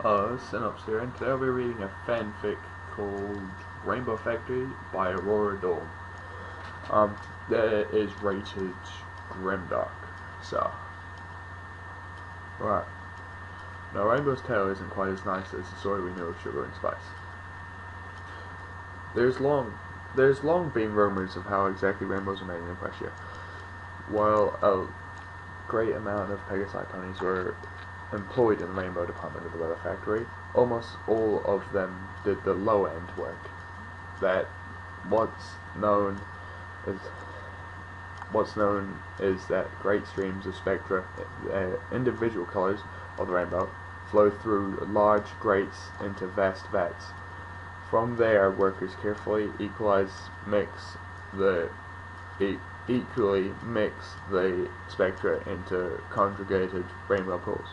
Synops here, and today I'll be reading a fanfic called Rainbow Factory by Aurora Dawn. That is rated grimdark. So, right. Now, Rainbow's tale isn't quite as nice as the story we knew of Sugar and Spice. There's long been rumors of how exactly rainbows are made in Equestria. While a great amount of Pegasi ponies were employed in the rainbow department of the weather factory, almost all of them did the low-end work. That what's known is that great streams of spectra, individual colors of the rainbow, flow through large grates into vast vats. From there, workers carefully equally mix the spectra into conjugated rainbow pools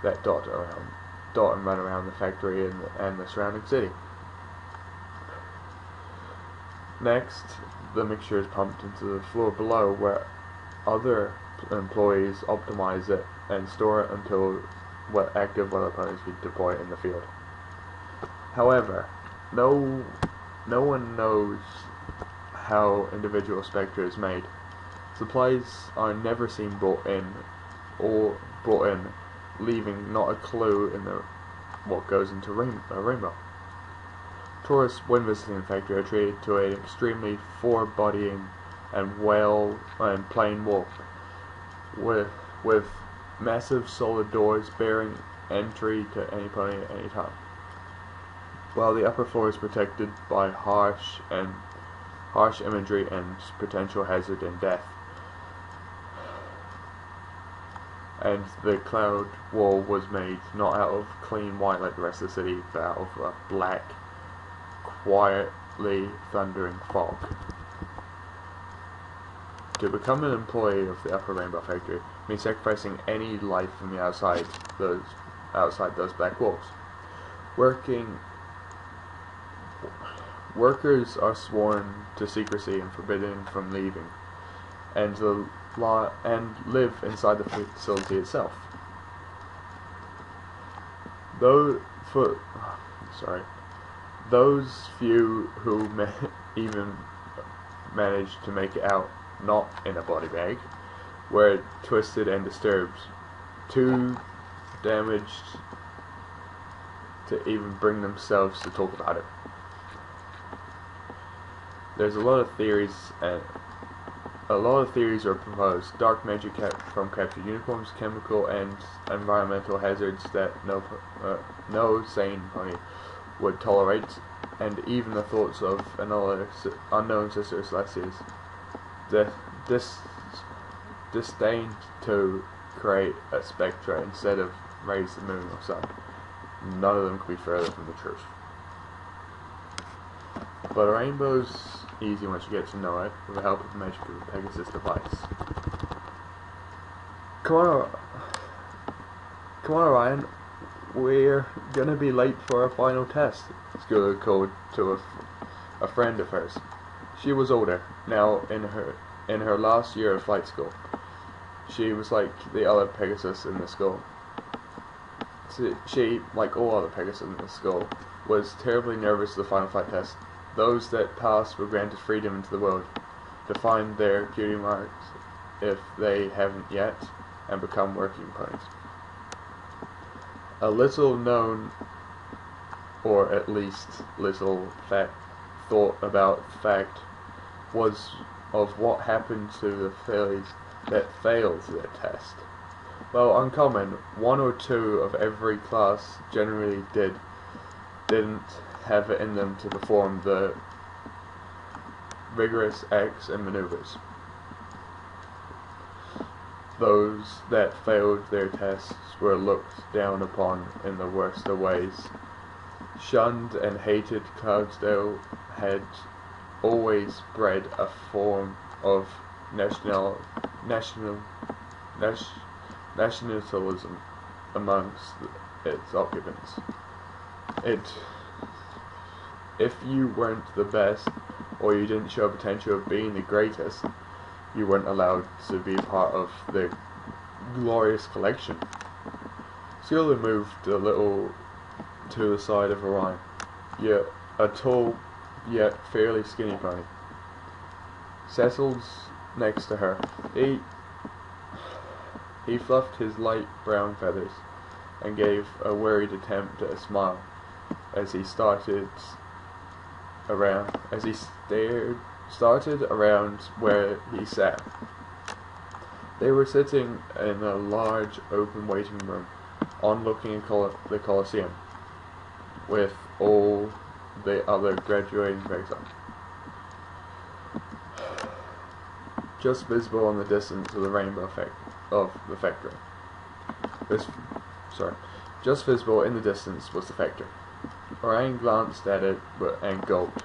that dot and run around the factory and the surrounding city. Next, the mixture is pumped into the floor below, where other employees optimize it and store it until active weather ponies can deploy it in the field. However, no one knows how individual spectra is made. Supplies are never seen brought in, leaving not a clue in what goes into a rainbow. Tourists, when visiting the factory, are treated to an extremely four-bodying and plain walk, with massive solid doors barring entry to any pony at any time, while the upper floor is protected by harsh imagery and potential hazard and death. And the cloud wall was made not out of clean white like the rest of the city, but out of a black, quietly thundering fog. To become an employee of the Upper Rainbow Factory means sacrificing any life from the outside those black walls. Workers are sworn to secrecy and forbidden from leaving, and live inside the facility itself. Those few who even managed to make it out not in a body bag were twisted and disturbed, too damaged to even bring themselves to talk about it. There's a lot of theories are proposed. Dark magic from captured unicorns, chemical and environmental hazards that no sane pony would tolerate, and even the thoughts of unknown Sister Celestia's disdain to create a spectra instead of raise the moon or sun. None of them could be further from the truth. But a rainbow's easy once you get to know it, with the help of the magic of the Pegasus device. Come on, Orion. We're gonna be late for our final test. Skula called to a friend of hers. She was older, now in her last year of flight school. She was like the other Pegasus in the school. She, like all other Pegasus in the school, was terribly nervous of the final flight test. Those that passed were granted freedom into the world to find their cutie marks if they haven't yet, and become working ponies. A little known, or at least little thought about fact, was of what happened to the fillies that failed their test. Well, uncommon, one or two of every class generally didn't have it in them to perform the rigorous acts and maneuvers. Those that failed their tests were looked down upon in the worst of ways. Shunned and hated, Cloudsdale had always bred a form of nationalism amongst its occupants. If you weren't the best, or you didn't show potential of being the greatest, you weren't allowed to be part of the glorious collection. Skilla moved a little to the side of Orion, yet a tall yet fairly skinny pony. Settles next to her. He fluffed his light brown feathers and gave a worried attempt at a smile as he started around where he sat. They were sitting in a large open waiting room overlooking the Colosseum, with all the other graduating bags on. Just visible in the distance of the rainbow of the factory. Just visible in the distance was the factory. Orion glanced at it and gulped.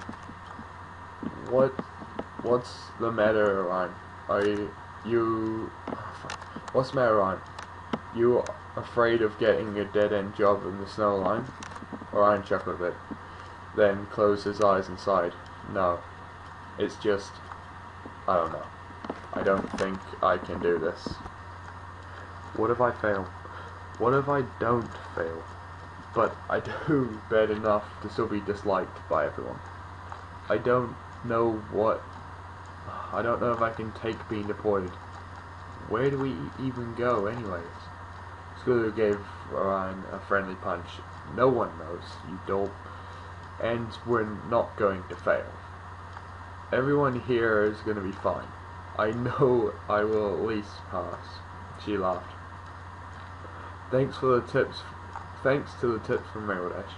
What's the matter, Orion? What's the matter, Orion? You afraid of getting a dead-end job in the snow line? Orion chuckled a bit, then closed his eyes and sighed. No, it's just, I don't know. I don't think I can do this. What if I fail? What if I don't fail? But I do bad enough to still be disliked by everyone. I don't know if I can take being deported. Where do we even go anyways? Skilla gave Orion a friendly punch. No one knows, you dope. And we're not going to fail. Everyone here is going to be fine. I know I will at least pass. She laughed. Thanks to the tips from Rainbow Dash.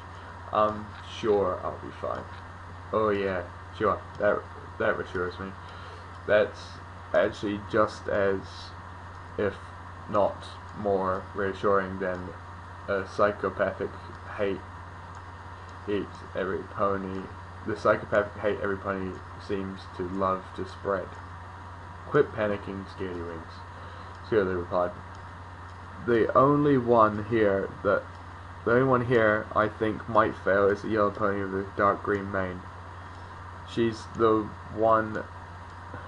I'm sure I'll be fine. Oh yeah, sure. That reassures me. That's actually just as, if not more reassuring than a psychopathic hate every pony. The psychopathic hate every pony seems to love to spread. Quit panicking, Scaredy Wings. Skilla replied. The only one here I think might fail is the yellow pony with the dark green mane. She's the one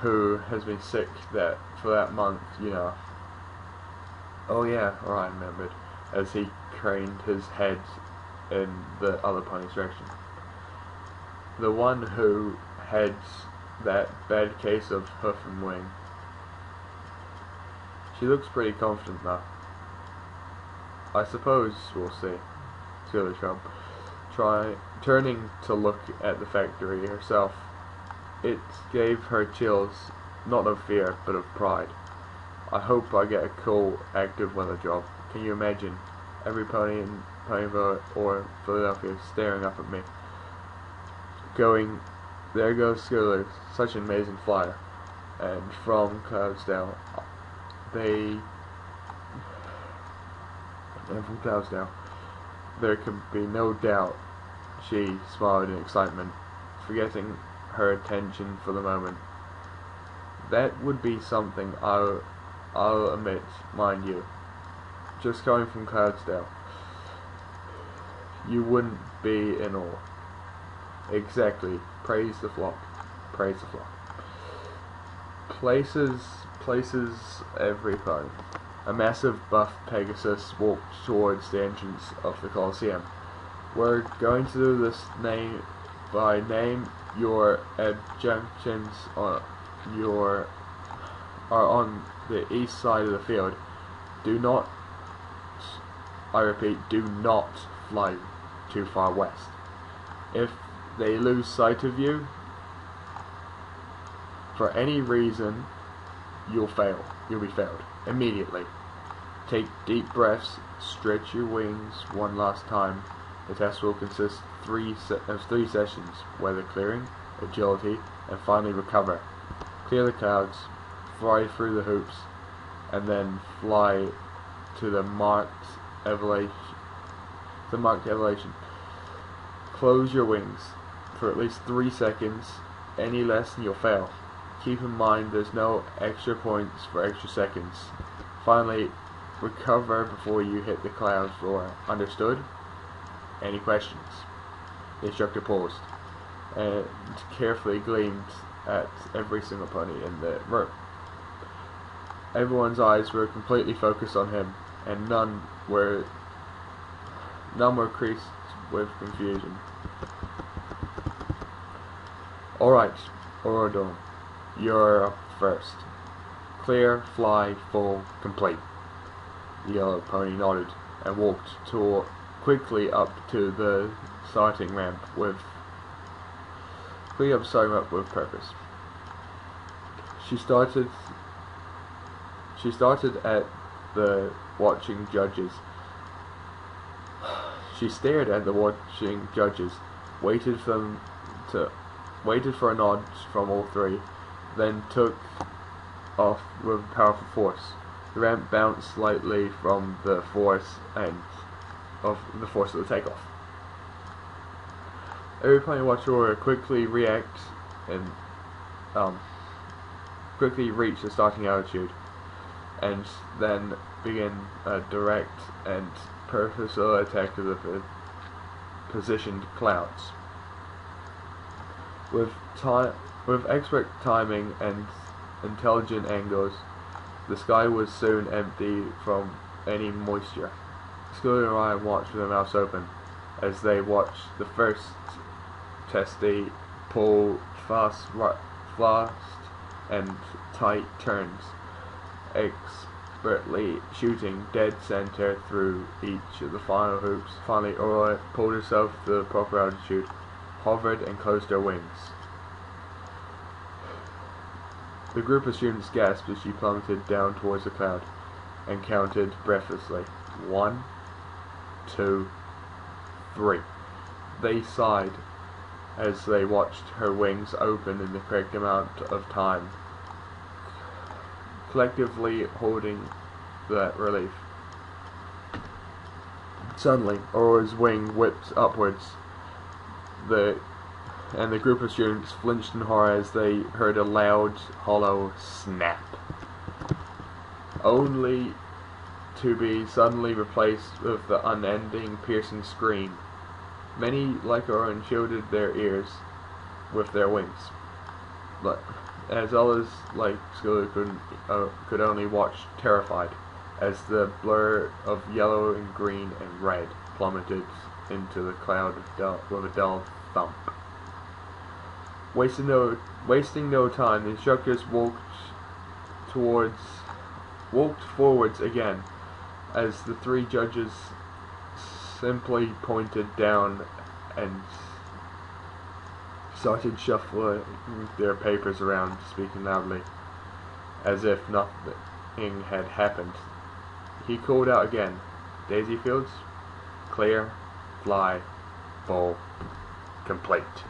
who has been sick for that month, you know. Oh yeah, Orion remembered, as he craned his head in the other pony's direction. The one who had that bad case of hoof and wing. She looks pretty confident now. I suppose we'll see. Skilla Trump, turning to look at the factory herself. It gave her chills, not of fear, but of pride. I hope I get a cool, active weather job. Can you imagine? Every pony in Ponyville or Philadelphia staring up at me. There goes Skilla, such an amazing flyer. And from Cloudsdale, there can be no doubt, she smiled in excitement, forgetting her attention for the moment. That would be something, I'll admit, mind you. Just coming from Cloudsdale, you wouldn't be in awe. Exactly. Praise the flock. Praise the flock. Places every pony. A massive buff Pegasus walked towards the entrance of the Colosseum. We're going to do this by name. Your adjunctions are on the east side of the field. Do not, I repeat, do not fly too far west. If they lose sight of you, for any reason, you'll be failed immediately. Take deep breaths, stretch your wings one last time. The test will consist of three sessions: weather clearing, agility, and finally recover. Clear the clouds, fly through the hoops, and then fly to the marked elevation. Close your wings for at least 3 seconds. Any less and you'll fail. Keep in mind there's no extra points for extra seconds. Finally, recover before you hit the cloud floor. Understood? Any questions? The instructor paused and carefully gleamed at every single pony in the room. Everyone's eyes were completely focused on him, and none were number increased with confusion. Alright, Orodon, you're up first. Clear, fly, full, complete. The yellow pony nodded and walked quickly up to the starting ramp with purpose. She started at the watching judges. She stared at the watching judges, waited for a nod from all three, then took off with powerful force. The ramp bounced slightly from the force of the takeoff. Every pony watched Aurora quickly react and quickly reach the starting altitude, and then begin a direct and purposeful attack of the positioned clouds. With expert timing and intelligent angles, the sky was soon empty from any moisture. Scully and Ryan watched with their mouths open as they watched the first testy pull fast and tight turns, expertly shooting dead center through each of the final hoops. Finally, Aurora pulled herself to the proper altitude, hovered, and closed her wings. The group of students gasped as she plummeted down towards the cloud and counted breathlessly. 1, 2, 3. They sighed as they watched her wings open in the correct amount of time, collectively holding that relief. Suddenly, Aurora's wing whipped upwards, and the group of students flinched in horror as they heard a loud, hollow snap, only to be suddenly replaced with the unending, piercing scream. Many, like Aurora, shielded their ears with their wings, but as others, like Scully, could only watch terrified as the blur of yellow and green and red plummeted into the cloud with a dull thump. Wasting no time, the instructors walked forwards again, as the three judges simply pointed down and started shuffling their papers around, speaking loudly, as if nothing had happened. He called out again, "Daisy Fields, clear, fly, full, complete."